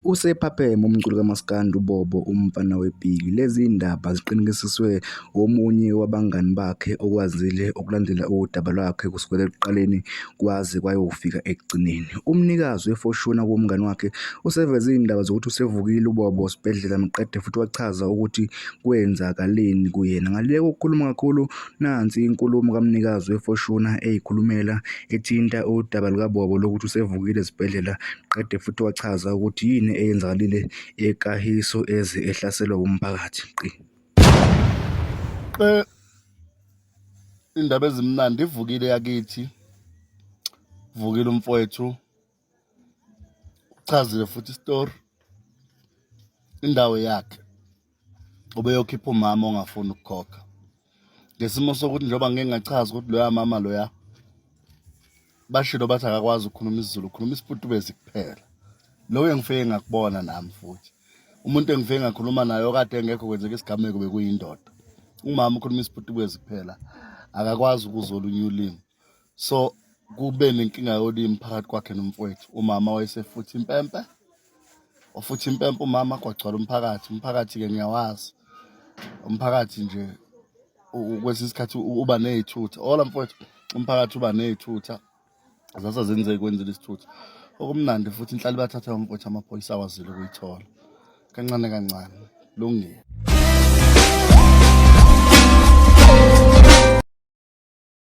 Usephapheme umculi kaMaskandi uBobo umfana webhiki. Lezi ndaba ziqinisekiswe omunye wabangani bakhe okwazile ukulandela udaba lwakhe kusukela ekuqaleni kwaze kwayofika ekugcineni. Umnikazi wefoshuna kumngani wakhe useveze izindaba zokuthi usevukile uBobo esibhedlela mqede futhi wachaza ukuthi kwenzakaleni kuyena. Ngaleka ukukhuluma kakhulu nansi inkulumo kamnikazi wefoshuna eyikhulumela ethinta udaba lukaBobo lokuthi usevukile esibhedlela qede futhi wachaza ukuthi yini eyenzakalile eKahiso eze ehlaselwa umphakathi. Indaba ezimnandi ivukile yakithi, vukile umfowethu uchazile futhi story indawo yakhe ubeyokhipha umama ongafuni ukukhokha ngesimo sokuthi njengoba ngeke ngachaza ukuthi loya mama loya bashilo bathi akakwazi ukukhuluma isiZulu, ukhuluma isiputubezi kuphela. Lo engifike ngakubona nami futhi umuntu engifike ngakhuluma naye okade engekho kwenzeka isigameko bekuyindoda. Umama ukhuluma isiputubezi kuphela, akakwazi ukuzwa olunye ulimi, so kube nenkinga yolimi phakathi kwakhe nomfowethu. Umama wayesefutha impempe, ofutha impempe umama kwagcwala umphakathi-ke ngiyawazi umphakathi nje kwesinye isikhathi uba ney'thutha. Ola mfowethu umphakathi uba ney'thutha zasazenzeka kwenzela isithutha. Okumnandi futhi inhlali bathatha umfowethu amaphoyisa awazile ukuyithola kancane kancane, lungile.